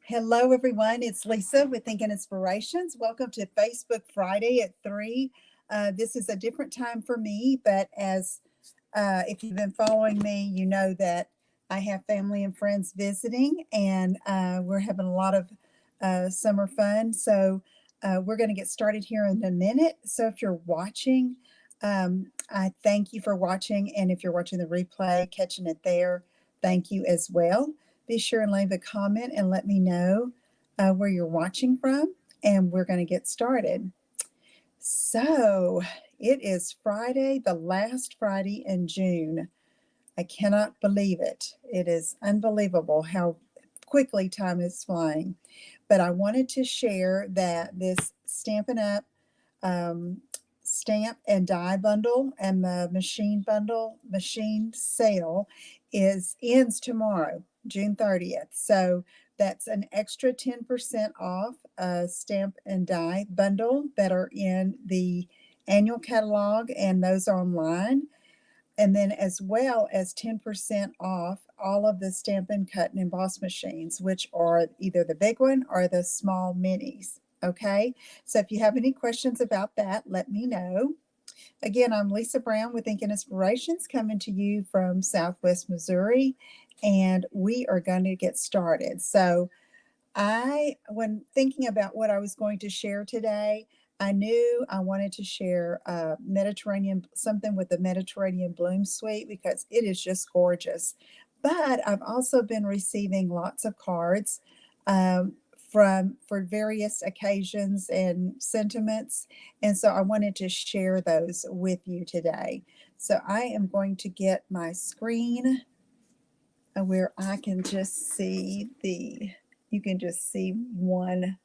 Hello, everyone. It's Lisa with Thinking Inspirations. Welcome to Facebook Friday at 3. This is a different time for me, but as if you've been following me, you know that I have family and friends visiting, and we're having a lot of summer fun. So we're going to get started here in a minute. So if you're watching, I thank you for watching. And if you're watching the replay, catching it there, thank you as well. Be sure and leave a comment and let me know where you're watching from, and we're going to get started. So it is Friday, the last Friday in June. I cannot believe it. It is unbelievable how quickly time is flying. But I wanted to share that this Stampin' Up! um, stamp and die bundle and the machine sale ends tomorrow, June 30th. So that's an extra 10% off a stamp and die bundle that are in the annual catalog, and those are online. And then as well as 10% off all of the Stampin' Cut and Emboss machines, which are either the big one or the small minis. Okay, so if you have any questions about that, let me know. Again, I'm Lisa Brown with Thinking Inspirations, coming to you from Southwest Missouri, and we are going to get started. So when thinking about what I was going to share today, I knew I wanted to share something with the Mediterranean Bloom Suite because it is just gorgeous. But I've also been receiving lots of cards um, for various occasions and sentiments, and so I wanted to share those with you today. So I am going to get my screen where I can just see you can just see one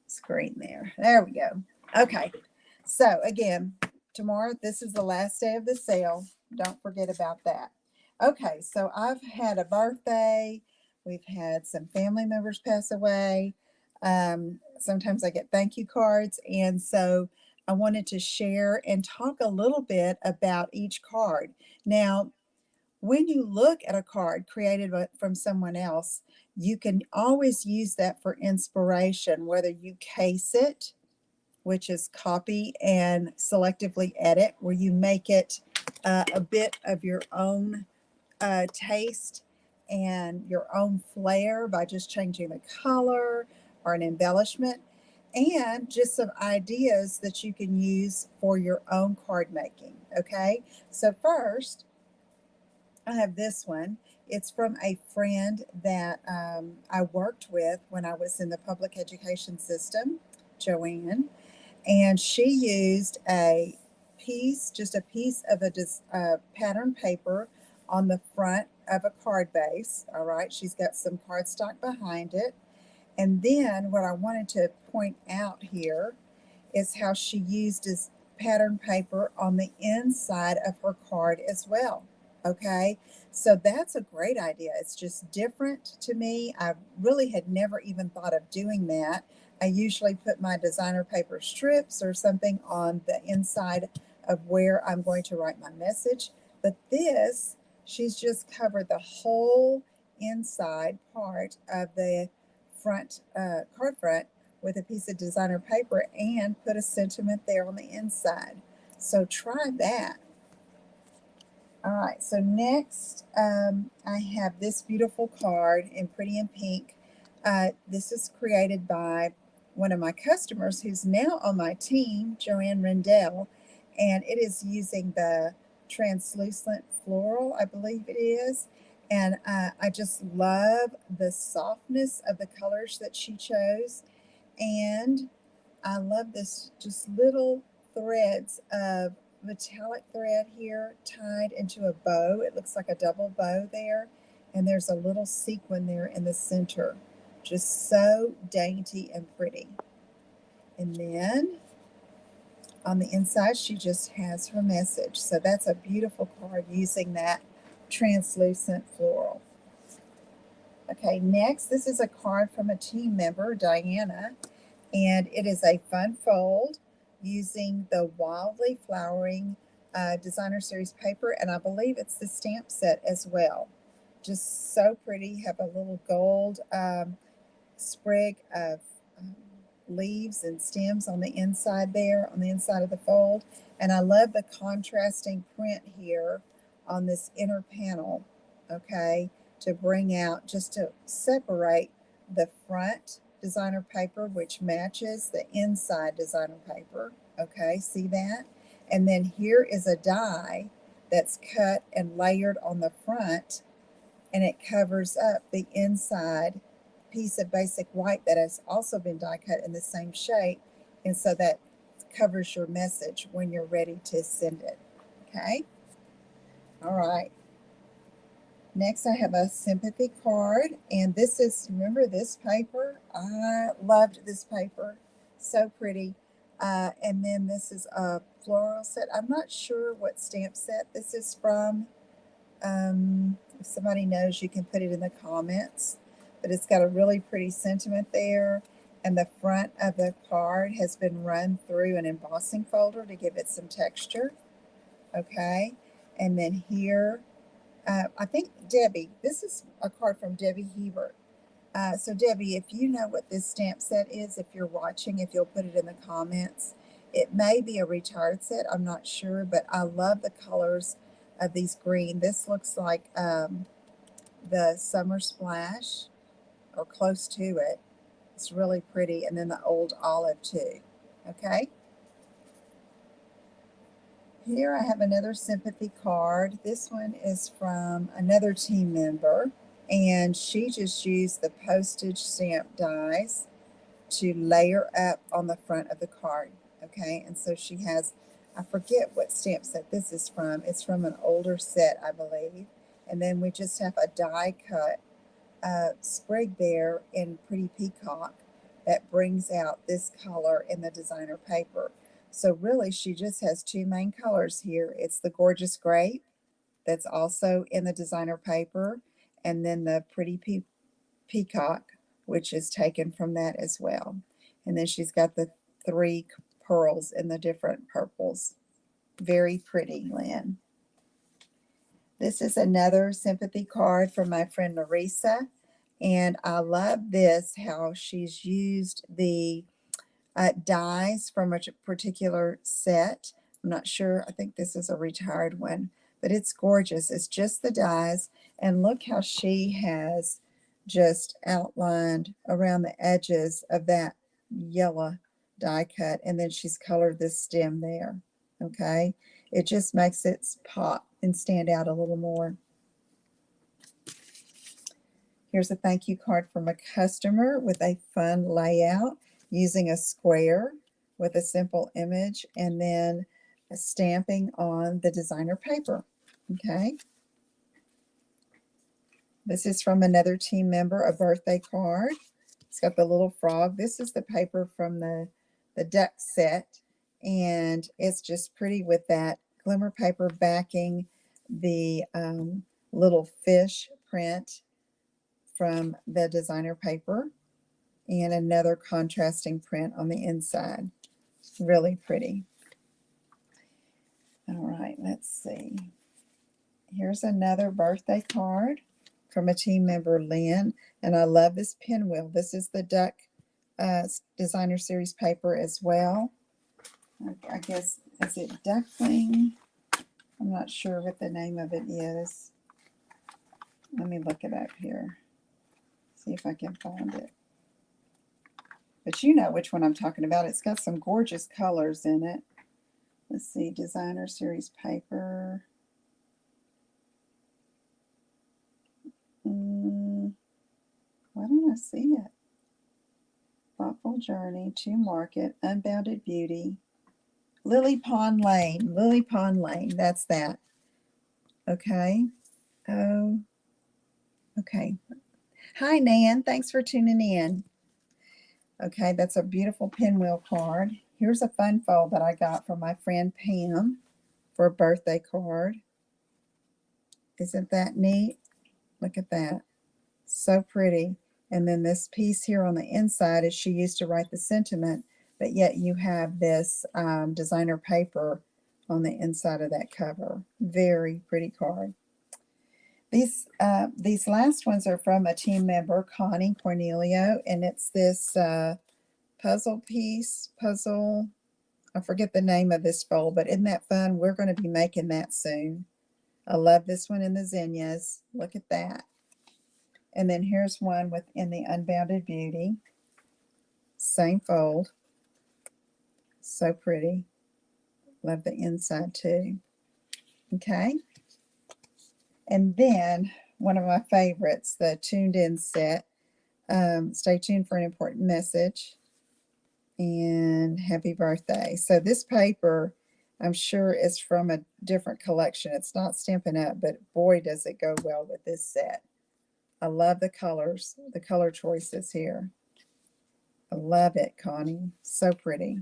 screen there. There we go. Okay. So again, tomorrow, this is the last day of the sale. Don't forget about that. Okay. So I've had a birthday. We've had some family members pass away. Sometimes I get thank you cards. And so I wanted to share and talk a little bit about each card. Now, when you look at a card created from someone else, you can always use that for inspiration, whether you case it, which is copy and selectively edit, where you make it a bit of your own taste and your own flair by just changing the color or an embellishment, and just some ideas that you can use for your own card making. Okay, so first, I have this one. It's from a friend that I worked with when I was in the public education system, Joanne, and she used just a piece of a pattern paper on the front of a card base. All right, she's got some cardstock behind it. And then what I wanted to point out here is how she used this pattern paper on the inside of her card as well. Okay, so that's a great idea. It's just different to me. I really had never even thought of doing that. I usually put my designer paper strips or something on the inside of where I'm going to write my message. But this, she's just covered the whole inside part of the card front with a piece of designer paper and put a sentiment there on the inside. So try that. All right, so next I have this beautiful card in Pretty in Pink. This is created by one of my customers who's now on my team, Joanne Rendell, and it is using the translucent floral, I believe it is. And I just love the softness of the colors that she chose. And I love this just little threads of metallic thread here tied into a bow. It looks like a double bow there, and there's a little sequin there in the center. Just so dainty and pretty. And then on the inside, she just has her message. So that's a beautiful card using that translucent floral. Okay, next, this is a card from a team member, Diana, and it is a fun fold using the Wildly Flowering Designer Series paper, and I believe it's the stamp set as well. Just so pretty. Have a little gold sprig of leaves and stems on the inside there, on the inside of the fold. And I love the contrasting print here on this inner panel, okay, to bring out, just to separate the front designer paper, which matches the inside designer paper, okay, see that? And then here is a die that's cut and layered on the front, and it covers up the inside piece of basic white that has also been die cut in the same shape, and so that covers your message when you're ready to send it. Okay, all right, next I have a sympathy card, and this is, remember this paper, I loved this paper, so pretty. And then this is a floral set. I'm not sure what stamp set this is from. If somebody knows, you can put it in the comments, but it's got a really pretty sentiment there, and the front of the card has been run through an embossing folder to give it some texture. Okay, and then here, I think Debbie, this is a card from Debbie Hebert. So Debbie, if you know what this stamp set is, if you're watching, if you'll put it in the comments. It may be a retired set, I'm not sure, but I love the colors of these green. This looks like the Summer Splash, or close to it. It's really pretty. And then the Old Olive too. Okay. Here I have another sympathy card. This one is from another team member, and she just used the postage stamp dies to layer up on the front of the card. Okay, and so she has, I forget what stamp set this is from. It's from an older set, I believe. And then we just have a die cut sprig there in Pretty Peacock that brings out this color in the designer paper. So really she just has two main colors here. It's the Gorgeous Grape that's also in the designer paper, and then the Pretty Peacock, which is taken from that as well. And then she's got the three pearls in the different purples. Very pretty, Lynn. This is another sympathy card from my friend Larissa, and I love this, how she's used the dies from a particular set. I'm not sure, I think this is a retired one, but it's gorgeous. It's just the dies, and look how she has just outlined around the edges of that yellow die cut, and then she's colored this stem there. Okay, it just makes it pop and stand out a little more. Here's a thank you card from a customer with a fun layout using a square with a simple image, and then a stamping on the designer paper. Okay. This is from another team member, a birthday card. It's got the little frog. This is the paper from the duck set, and it's just pretty with that glimmer paper backing the little fish print from the designer paper, and another contrasting print on the inside. Really pretty. All right, let's see. Here's another birthday card from a team member, Lynn, and I love this pinwheel. This is the Duck Designer Series paper as well. I guess, is it Duckling? I'm not sure what the name of it is. Let me look it up here. See if I can find it. But you know which one I'm talking about. It's got some gorgeous colors in it. Let's see, Designer Series paper. Why don't I see it? Thoughtful Journey to Market, Unbounded Beauty, Lily Pond Lane. Lily Pond Lane, that's that. Okay. Oh, okay. Hi, Nan. Thanks for tuning in. Okay, that's a beautiful pinwheel card. Here's a fun fold that I got from my friend Pam for a birthday card. Isn't that neat? Look at that. So pretty. And then this piece here on the inside is she used to write the sentiment, but yet you have this designer paper on the inside of that cover. Very pretty card. These last ones are from a team member, Connie Cornelio, and it's this puzzle. I forget the name of this fold, but isn't that fun? We're going to be making that soon. I love this one in the zinnias. Look at that. And then here's one within the Unbounded Beauty. Same fold. So pretty. Love the inside too. Okay. And then one of my favorites, the Tuned In set. Stay tuned for an important message. And happy birthday. So this paper, I'm sure, is from a different collection. It's not Stampin' Up, but boy, does it go well with this set. I love the colors, the color choices here. I love it, Connie. So pretty.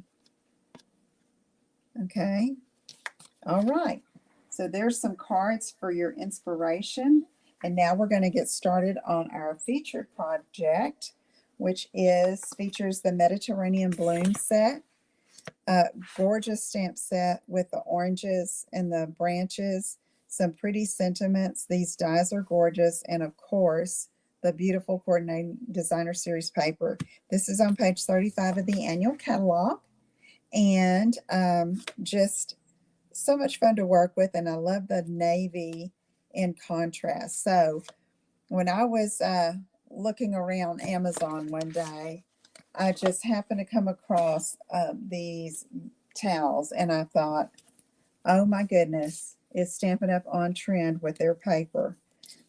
Okay. All right. So there's some cards for your inspiration. And now we're going to get started on our featured project, which features the Mediterranean Bloom set. Gorgeous stamp set with the oranges and the branches, some pretty sentiments. These dies are gorgeous. And of course, the beautiful Coordinating Designer Series paper. This is on page 35 of the annual catalog. And just so much fun to work with. And I love the navy in contrast. So when I was looking around Amazon one day, I just happened to come across these towels, and I thought, oh my goodness, it's Stampin' Up on trend with their paper.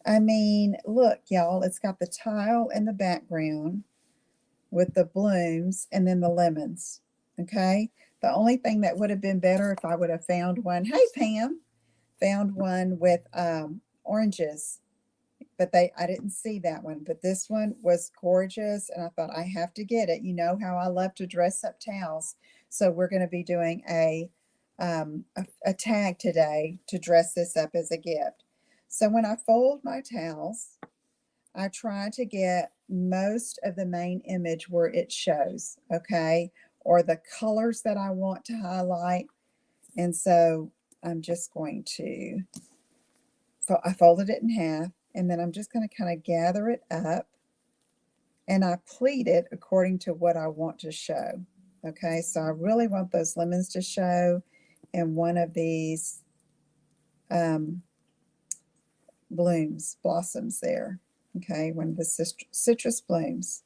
I mean, look, y'all, it's got the tile in the background with the blooms and then the lemons. Okay. The only thing that would have been better if I would have found one. Hey, Pam, found one with oranges, but I didn't see that one. But this one was gorgeous, and I thought I have to get it. You know how I love to dress up towels, so we're going to be doing a tag today to dress this up as a gift. So when I fold my towels, I try to get most of the main image where it shows, okay, or the colors that I want to highlight. And so I'm just going to, I folded it in half, and then I'm just going to kind of gather it up, and I pleat it according to what I want to show. Okay, so I really want those lemons to show, and one of these blossoms there. Okay, one of the citrus blooms.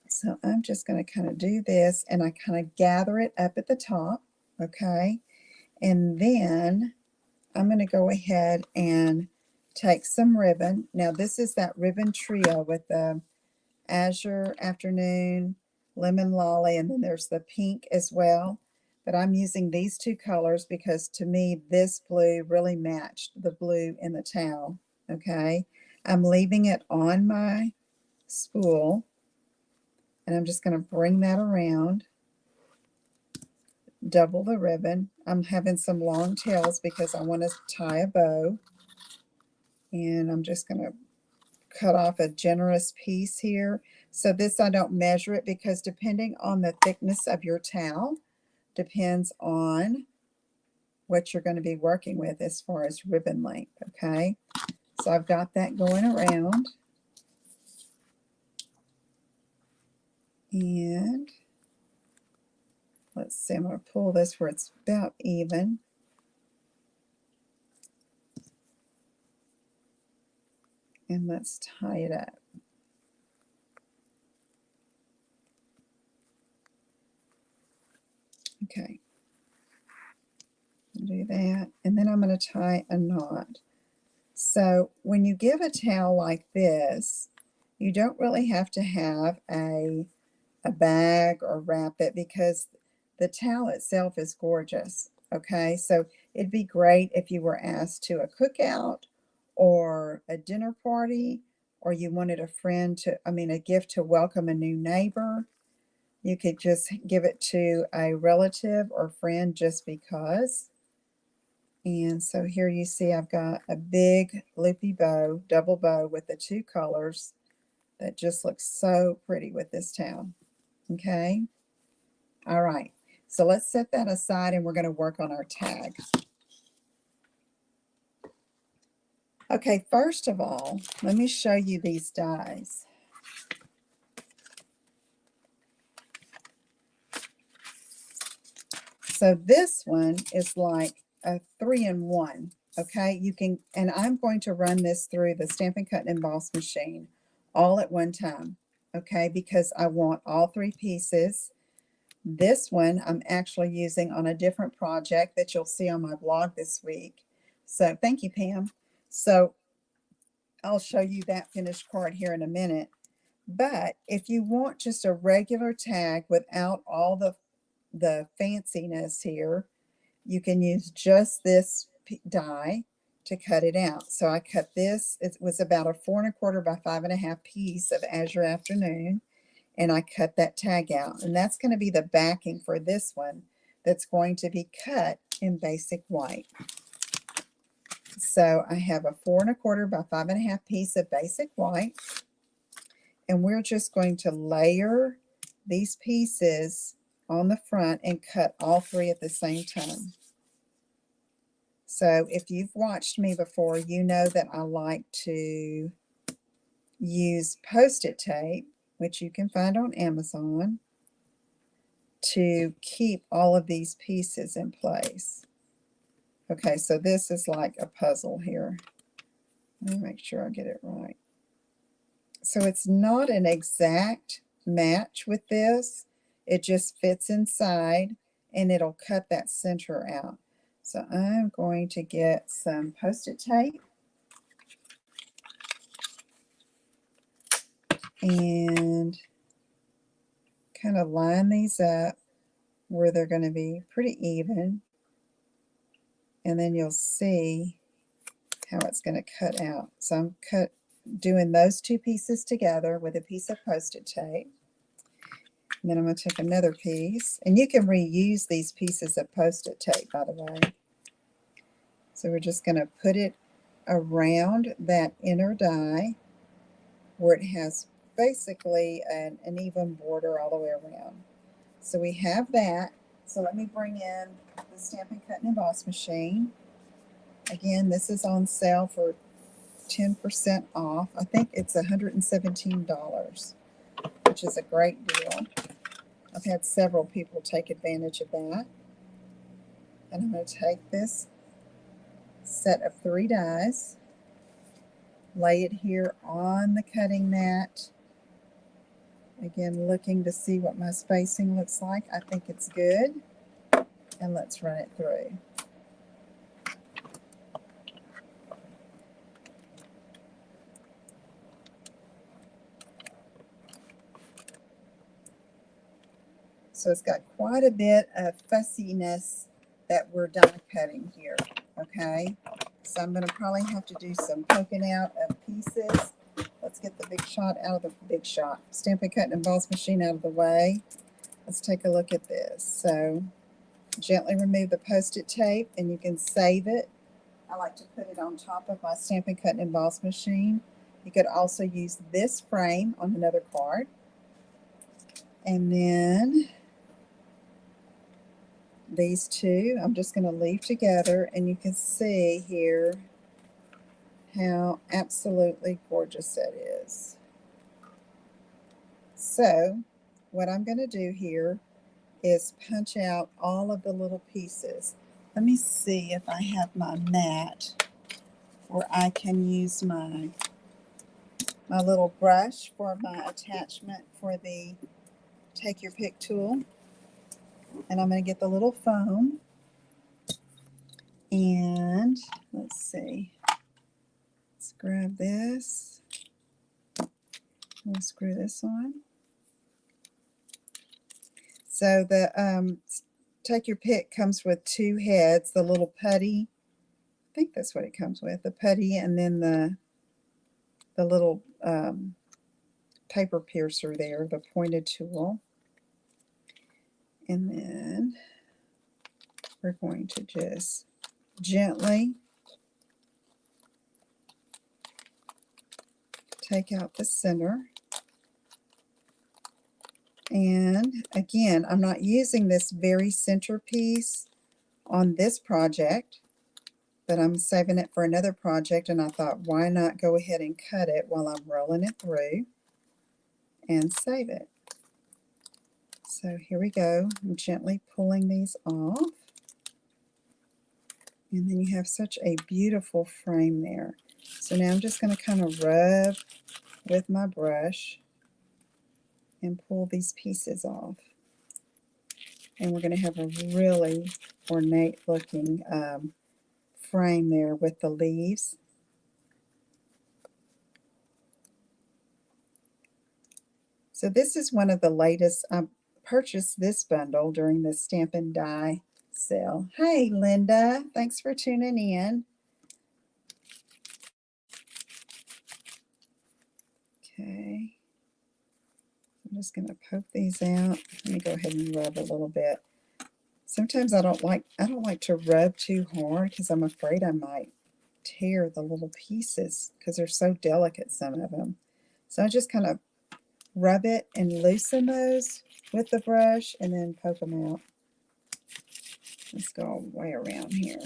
So I'm just going to kind of do this, and I kind of gather it up at the top. Okay, and then I'm going to go ahead and take some ribbon. Now this is that ribbon trio with the Azure Afternoon, Lemon Lolly, and then there's the pink as well. But I'm using these two colors because to me this blue really matched the blue in the towel. Okay, I'm leaving it on my spool, and I'm just going to bring that around. Double the ribbon. I'm having some long tails because I want to tie a bow. And I'm just going to cut off a generous piece here. So this, I don't measure it because depending on the thickness of your towel, depends on what you're going to be working with as far as ribbon length. Okay, so I've got that going around. And let's see, I'm going to pull this where it's about even. And let's tie it up. Okay. Do that. And then I'm going to tie a knot. So when you give a towel like this, you don't really have to have a bag or wrap it because the towel itself is gorgeous. Okay, so it'd be great if you were asked to a cookout or a dinner party, or you wanted a gift to welcome a new neighbor. You could just give it to a relative or friend just because. And so here you see I've got a big loopy bow, double bow with the two colors that just looks so pretty with this towel. Okay. All right. So let's set that aside, and we're going to work on our tag. Okay, first of all, let me show you these dies. So this one is like a 3-in-1. Okay, you can, and I'm going to run this through the Stampin' Cut and Emboss machine all at one time. Okay, because I want all 3 pieces. This one I'm actually using on a different project that you'll see on my blog this week. So thank you, Pam. So I'll show you that finished card here in a minute. But if you want just a regular tag without all the fanciness here, you can use just this die to cut it out. So I cut this. It was about a 4 1/4 by 5 1/2 piece of Azure Afternoon, and I cut that tag out. And that's going to be the backing for this one that's going to be cut in basic white. So I have a 4 1/4 by 5 1/2 piece of basic white, and we're just going to layer these pieces on the front and cut all 3 at the same time. So if you've watched me before, you know that I like to use Post-it tape, which you can find on Amazon, to keep all of these pieces in place. Okay, so this is like a puzzle here. Let me make sure I get it right. So it's not an exact match with this. It just fits inside, and it'll cut that center out. So I'm going to get some Post-it tape and kind of line these up where they're going to be pretty even. And then you'll see how it's going to cut out. So I'm doing those 2 pieces together with a piece of Post-it tape. And then I'm going to take another piece. And you can reuse these pieces of Post-it tape, by the way. So we're just going to put it around that inner die where it has basically an even border all the way around. So we have that. So let me bring in the Stampin' Cut and Emboss machine. Again, this is on sale for 10% off. I think it's $117, which is a great deal. I've had several people take advantage of that. And I'm going to take this set of 3 dies, lay it here on the cutting mat. Again, looking to see what my spacing looks like. I think it's good. And let's run it through. So it's got quite a bit of fussiness that we're die cutting here, okay? So I'm going to probably have to do some poking out of pieces. Let's get the big shot. Stampin' Cut and Emboss machine out of the way. Let's take a look at this. So gently remove the Post-it tape, and you can save it. I like to put it on top of my Stampin' Cut and Emboss machine. You could also use this frame on another card. And then these 2 I'm just going to leave together, and you can see here how absolutely gorgeous that is. So what I'm going to do here is punch out all of the little pieces. Let me see if I have my mat where I can use my little brush for my attachment for the Take Your Pick tool. And I'm going to get the little foam, and let's see, let's grab this, we'll screw this on. So the Take Your Pick comes with 2 heads, the little putty, I think that's what it comes with, the putty, and then the little paper piercer there, the pointed tool. And then we're going to just gently take out the center. And again, I'm not using this very center piece on this project. but I'm saving it for another project, and I thought, why not go ahead and cut it while I'm rolling it through and save it. So here we go. I'm gently pulling these off. And then you have such a beautiful frame there. So now I'm just going to kind of rub with my brush and pull these pieces off. And we're going to have a really ornate looking frame there with the leaves. So this is one of the latest. I purchased this bundle during the Stamp and Die sale. Hey Linda, thanks for tuning in. Okay, I'm just going to poke these out. Let me go ahead and rub a little bit. Sometimes I don't like to rub too hard because I'm afraid I might tear the little pieces because they're so delicate, some of them. So I just kind of rub it and loosen those with the brush and then poke them out. Let's go all the way around here.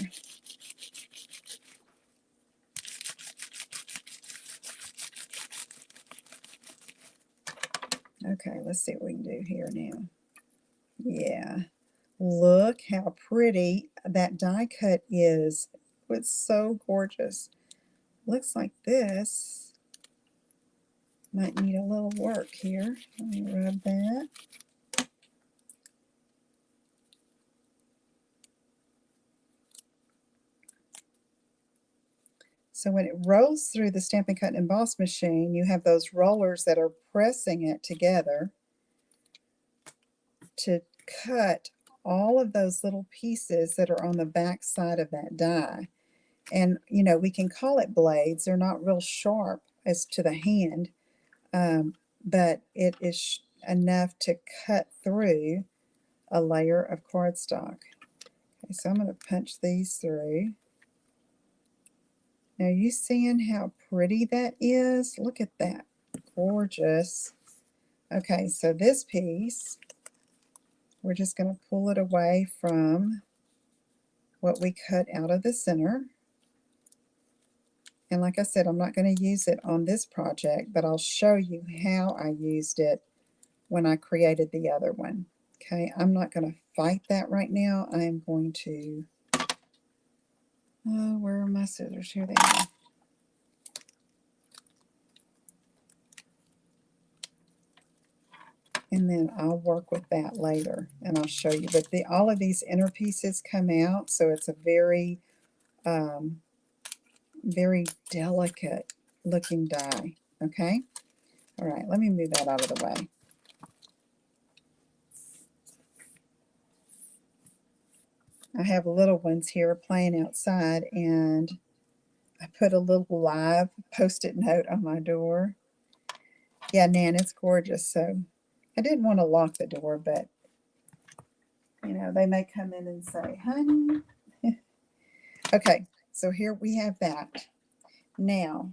Okay, let's see what we can do here now. Yeah, look how pretty that die cut is. It's so gorgeous. Looks like this might need a little work here. Let me rub that. So when it rolls through the Stampin' Cut and Emboss machine, you have those rollers that are pressing it together to cut all of those little pieces that are on the back side of that die. And, you know, we can call it blades. They're not real sharp as to the hand, but it is enough to cut through a layer of cardstock. Okay, so I'm going to punch these through. Now, you seeing how pretty that is? Look at that. Gorgeous. Okay, so this piece, we're just going to pull it away from what we cut out of the center. And like I said, I'm not going to use it on this project, but I'll show you how I used it when I created the other one. Okay, I'm not going to fight that right now. I am going to, where are my scissors? Here they are. And then I'll work with that later and I'll show you. But all of these inner pieces come out, so it's a very, very delicate looking die. Okay? All right, let me move that out of the way. I have little ones here playing outside, and I put a little live post-it note on my door. Yeah, Nan, it's gorgeous. So I didn't want to lock the door, but, you know, they may come in and say, honey. Okay, so here we have that. Now,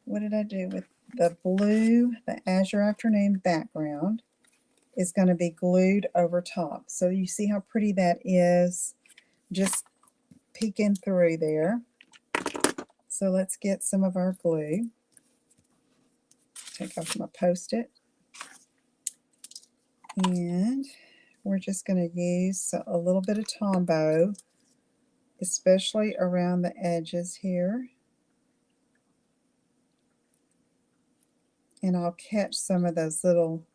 what did I do with the blue? The Azure Afternoon background is going to be glued over top. So you see how pretty that is, just peeking through there. So let's get some of our glue. Take off my Post-it. And we're just going to use a little bit of Tombow, especially around the edges here. And I'll catch some of those little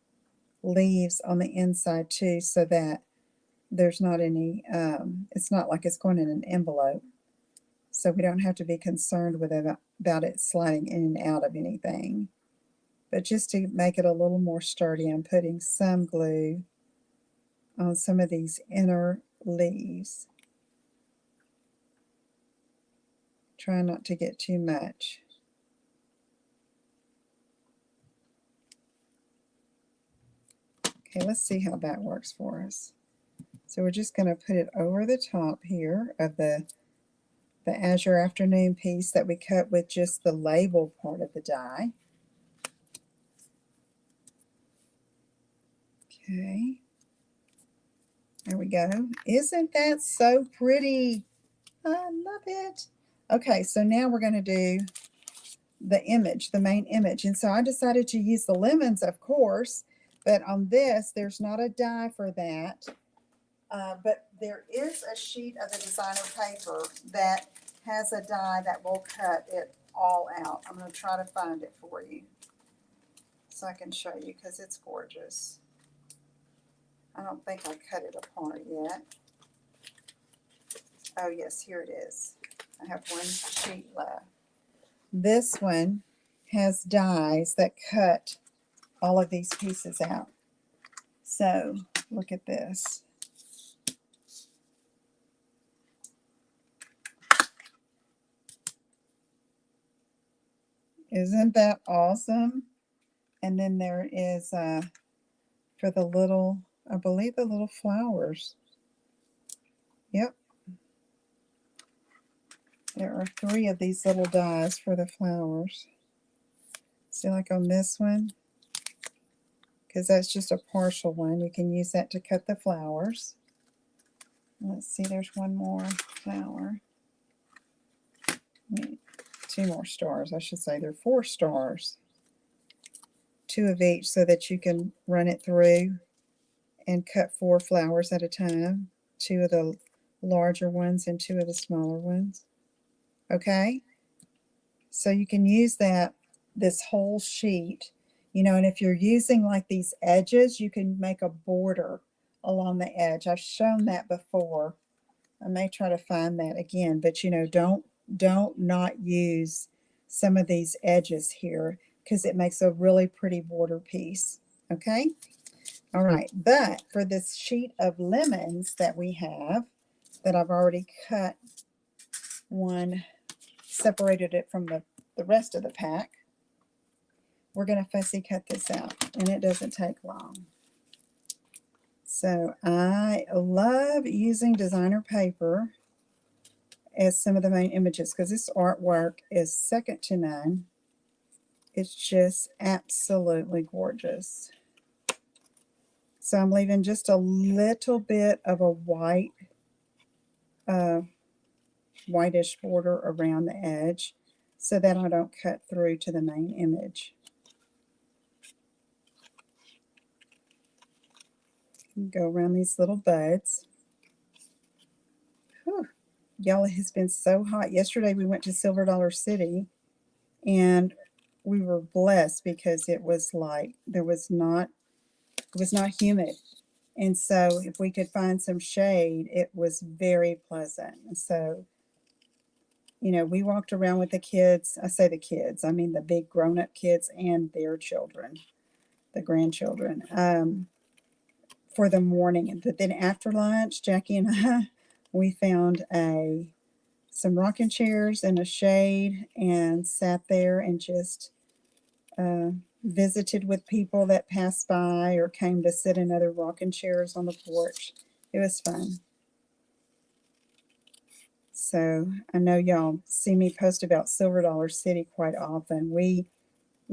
leaves on the inside too, so that there's not any, it's not like it's going in an envelope. So we don't have to be concerned with about it sliding in and out of anything. But just to make it a little more sturdy, I'm putting some glue on some of these inner leaves. Try not to get too much. Okay, let's see how that works for us. So we're just going to put it over the top here of the Azure Afternoon piece that we cut with just the label part of the die. Okay, there we go. Isn't that so pretty? I love it. Okay, so now we're going to do the image, the main image. And so I decided to use the lemons, of course, but on this, there's not a die for that. But there is a sheet of the designer paper that has a die that will cut it all out. I'm going to try to find it for you so I can show you because it's gorgeous. I don't think I cut it apart yet. Oh yes, here it is. I have one sheet left. This one has dies that cut all of these pieces out. So look at this. Isn't that awesome? And then there is for the little, I believe the little flowers. Yep. There are 3 of these little dies for the flowers. See, like on this one, because that's just a partial one. You can use that to cut the flowers. Let's see, there's one more flower. 2 more stars, I should say. There are 4 stars. 2 of each so that you can run it through and cut 4 flowers at a time. 2 of the larger ones and 2 of the smaller ones. Okay? So you can use this whole sheet, you know, and if you're using like these edges, you can make a border along the edge. I've shown that before. I may try to find that again, but you know, don't not use some of these edges here because it makes a really pretty border piece. Okay? All right, but for this sheet of lemons that we have, that I've already cut one, separated it from the rest of the pack, we're going to fussy cut this out, and it doesn't take long. So I love using designer paper as some of the main images because this artwork is second to none. It's just absolutely gorgeous. So I'm leaving just a little bit of a whitish border around the edge so that I don't cut through to the main image. Go around these little buds. Whew. Y'all, it has been so hot. Yesterday we went to Silver Dollar City and we were blessed because it was like it was not humid. And so if we could find some shade, it was very pleasant. And so, you know, we walked around with the kids. I say the kids, I mean the big grown-up kids and their children, the grandchildren, for the morning. But then after lunch, Jackie and I, we found some rocking chairs in a shade and sat there and just visited with people that passed by or came to sit in other rocking chairs on the porch. It was fun. So I know y'all see me post about Silver Dollar City quite often. We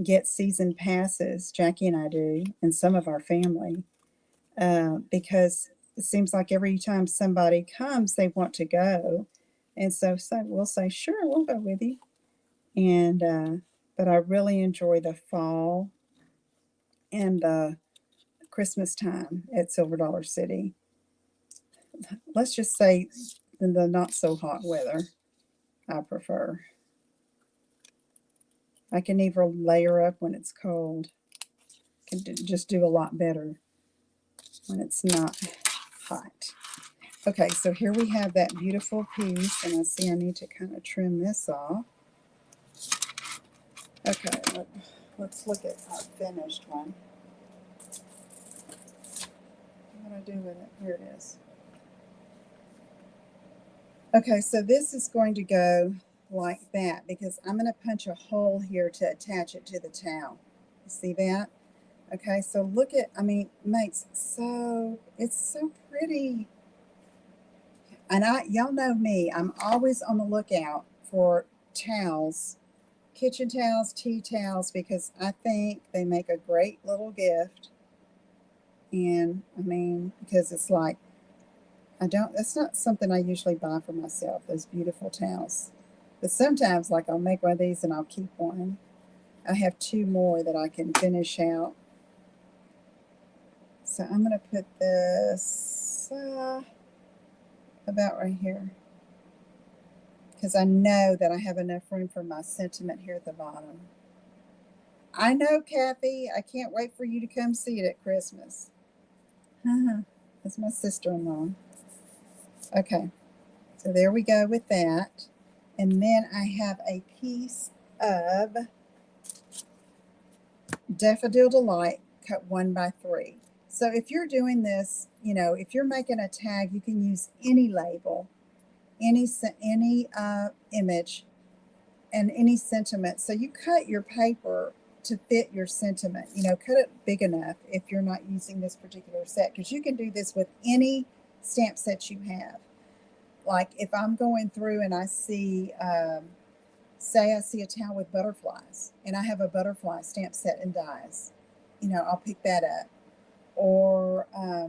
get season passes, Jackie and I do, and some of our family, because it seems like every time somebody comes, they want to go. And so we'll say, sure, we'll go with you. And but I really enjoy the fall and the Christmas time at Silver Dollar City. Let's just say in the not so hot weather, I prefer. I can even layer up when it's cold. Can just do a lot better when it's not hot. Okay, so here we have that beautiful piece, and I see I need to kind of trim this off. Okay, let's look at our finished one. What do I do with it? Here it is. Okay, so this is going to go like that because I'm going to punch a hole here to attach it to the towel. You see that? Okay, so look at, I mean, it's so pretty. And y'all know me, I'm always on the lookout for towels, kitchen towels, tea towels, because I think they make a great little gift. And I mean, because it's like That's not something I usually buy for myself, those beautiful towels. But sometimes, like, I'll make one of these and I'll keep one. I have 2 more that I can finish out. So I'm going to put this about right here, because I know that I have enough room for my sentiment here at the bottom. I know, Kathy. I can't wait for you to come see it at Christmas. That's my sister-in-law. Okay, so there we go with that. And then I have a piece of Daffodil Delight cut 1x3. So if you're doing this, if you're making a tag, you can use any label, any image, and any sentiment. So you cut your paper to fit your sentiment. Cut it big enough if you're not using this particular set, because you can do this with any stamp set you have. Like if I'm going through and I see, say I see a towel with butterflies and I have a butterfly stamp set and dies, I'll pick that up. Or, I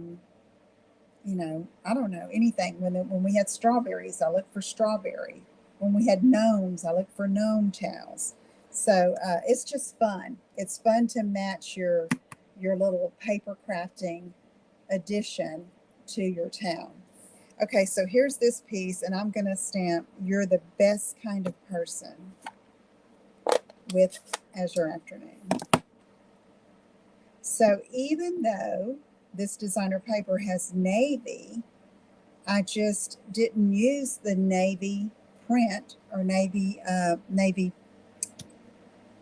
don't know, anything. When we had strawberries, I looked for strawberry. When we had gnomes, I looked for gnome towels. So it's just fun. It's fun to match your little paper crafting addition to your towel. Okay, so here's this piece, and I'm going to stamp "You're the Best Kind of Person" with "As Your Afternoon." So even though this designer paper has navy, I just didn't use the navy print or navy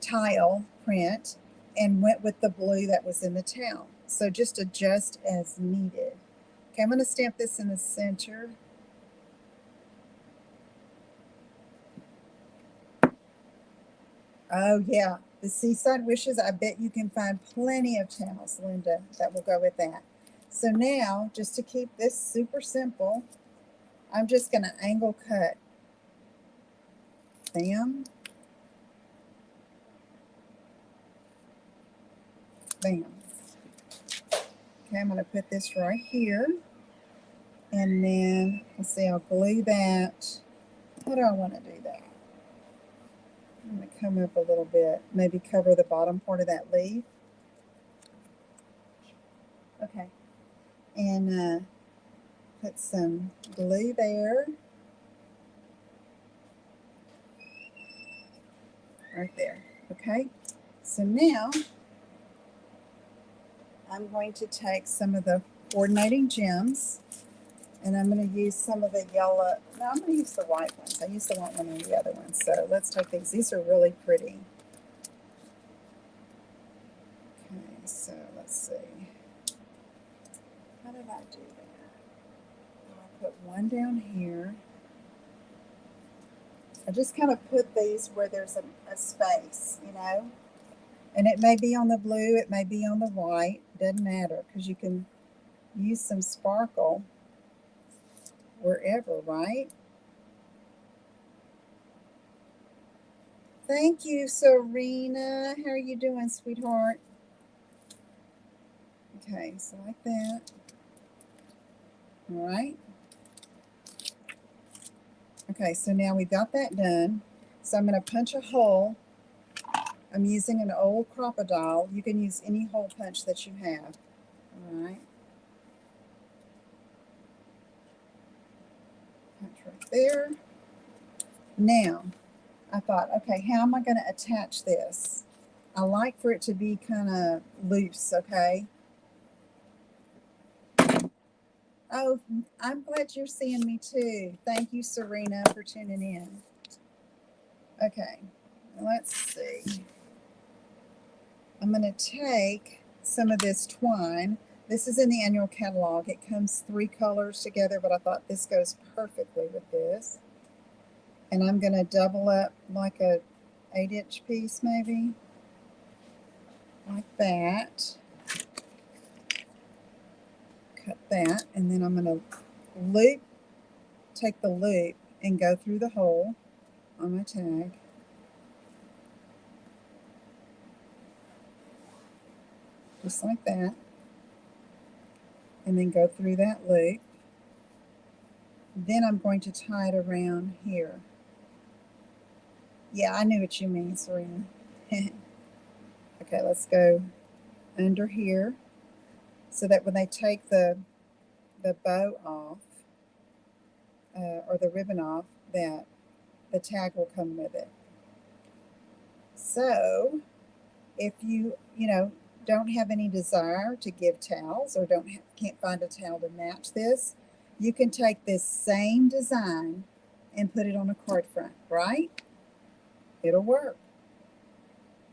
tile print and went with the blue that was in the towel. So just adjust as needed. Okay, I'm going to stamp this in the center. Oh yeah, the Seaside Wishes, I bet you can find plenty of towels, Linda, that will go with that. So now, just to keep this super simple, I'm just going to angle cut. Bam. Bam. Okay, I'm going to put this right here. And then, let's see, I'll glue that. How do I want to do that? I'm going to come up a little bit, maybe cover the bottom part of that leaf. Okay. And put some glue there. Right there. Okay. So now, I'm going to take some of the coordinating gems, and I'm going to use some of the yellow. No, I'm going to use the white ones. I used the white one on the other one. So let's take these. These are really pretty. Okay, so let's see. How did I do that? I put one down here. I just kind of put these where there's a space, And it may be on the blue, it may be on the white. Doesn't matter, because you can use some sparkle wherever, right? Thank you, Serena. How are you doing, sweetheart? Okay, so like that. All right. Okay, so now we've got that done. So I'm going to punch a hole. I'm using an old crocodile. You can use any hole punch that you have. All right. Punch right there. Now, I thought, okay, how am I going to attach this? I like for it to be kind of loose, okay? Oh, I'm glad you're seeing me too. Thank you, Serena, for tuning in. Okay, let's see. I'm going to take some of this twine. This is in the annual catalog. It comes 3 colors together, but I thought this goes perfectly with this. And I'm going to double up like a 8-inch piece maybe. Like that. Cut that, and then I'm going to take the loop and go through the hole on my tag. Just like that. And then go through that loop. Then I'm going to tie it around here. Yeah, I knew what you mean, Serena. Okay, let's go under here so that when they take the bow off or the ribbon off, that the tag will come with it. So if you don't have any desire to give towels or can't find a towel to match this, you can take this same design and put it on a card front, right? It'll work.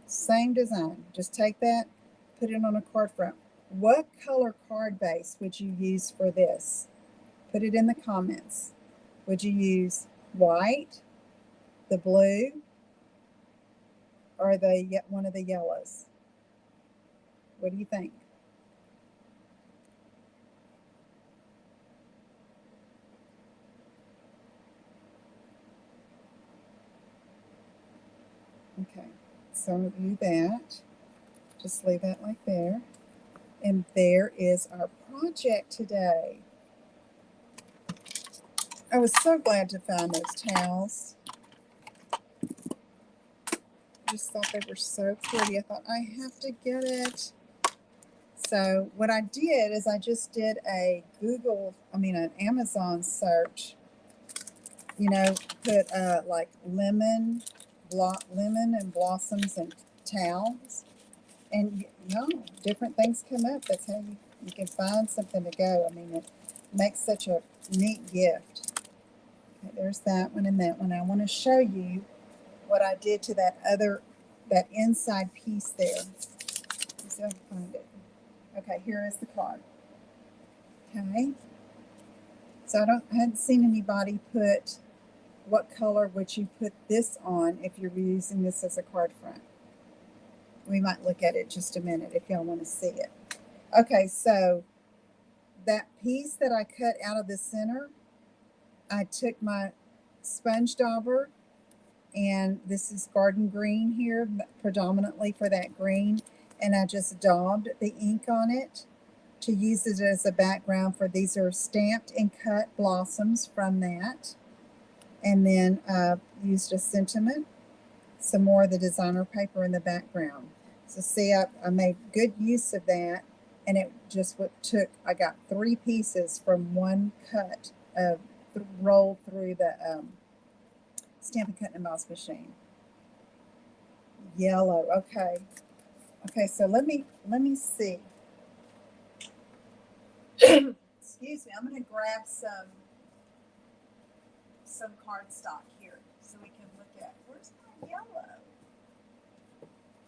Same design. Just take that, put it on a card front. What color card base would you use for this? Put it in the comments. Would you use white, the blue, or one of the yellows? What do you think? Okay, so do that. Just leave that like there. And there is our project today. I was so glad to find those towels. I just thought they were so pretty. I thought, I have to get it. So what I did is I just did an Amazon search. Put like lemon and blossoms and towels. And different things come up. That's how you can find something to go. I mean, it makes such a neat gift. Okay, there's that one and that one. I want to show you what I did to that inside piece there. Let's see if I can find it. Okay, here is the card. Okay. So I hadn't seen anybody put what color would you put this on if you're using this as a card front. We might look at it just a minute if y'all want to see it. Okay, so that piece that I cut out of the center, I took my sponge dauber, and this is garden green here, predominantly for that green, and I just daubed the ink on it to use it as a background for these are stamped and cut blossoms from that. And then used a sentiment, some more of the designer paper in the background. So see, I made good use of that, and it just I got 3 pieces from one cut rolled through the Stamp and Cut and Emboss machine. Yellow, okay. Okay, so let me see. Excuse me, I'm going to grab some cardstock here so we can look at, where's my yellow?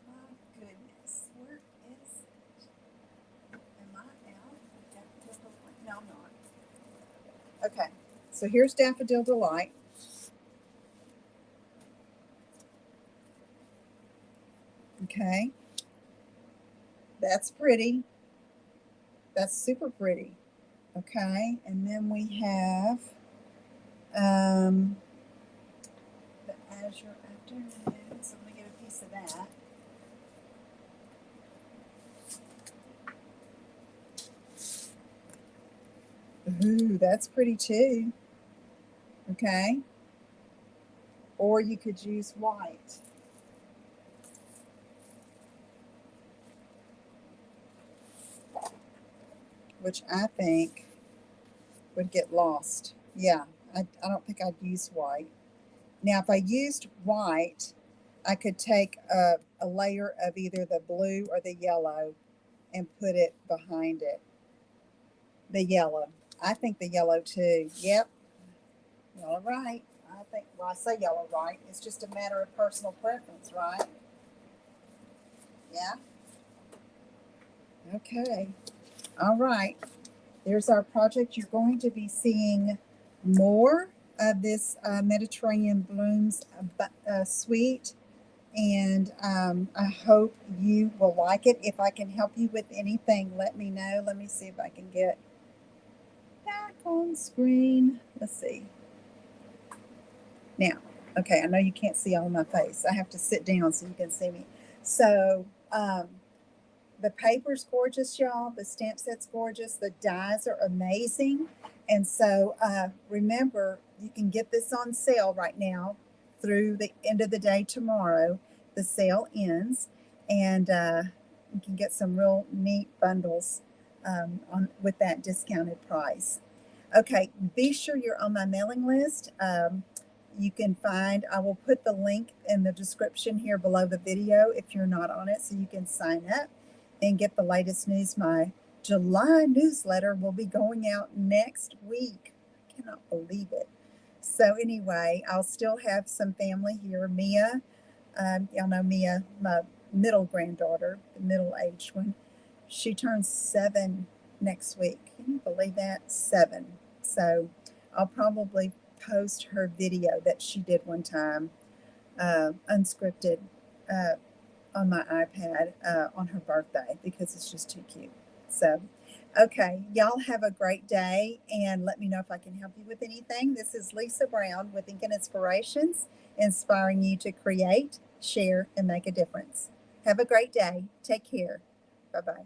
My goodness, where is it? Am I out? No, I'm not. Okay, so here's Daffodil Delight. Okay, that's pretty. That's super pretty. Okay, and then we have the Azure Afternoon. So let me get a piece of that. Ooh, that's pretty too. Okay. Or you could use white. Which I think would get lost. Yeah, I don't think I'd use white. Now, if I used white, I could take a layer of either the blue or the yellow and put it behind it. The yellow. I think the yellow too. Yep. Y'all are right. I say yellow right. It's just a matter of personal preference, right? Yeah. Okay. All right. There's our project. You're going to be seeing more of this Mediterranean Blooms suite, and I hope you will like it. If I can help you with anything, let me know. Let me see if I can get back on screen. Let's see. Now, okay, I know you can't see all my face. I have to sit down so you can see me. So the paper's gorgeous, y'all. The stamp set's gorgeous. The dies are amazing. And so remember, you can get this on sale right now through the end of the day tomorrow. The sale ends, and you can get some real neat bundles with that discounted price. Okay, be sure you're on my mailing list. You can find, I will put the link in the description here below the video if you're not on it, so you can sign up and get the latest news. My July newsletter will be going out next week. I cannot believe it. So anyway, I'll still have some family here. Mia, y'all know Mia, my middle granddaughter, the middle-aged one. She turns 7 next week. Can you believe that? 7. So I'll probably post her video that she did one time, unscripted, on my iPad on her birthday, because it's just too cute. So, okay, y'all have a great day, and let me know if I can help you with anything. This is Lisa Brown with Ink and Inspirations, inspiring you to create, share, and make a difference. Have a great day. Take care. Bye-bye.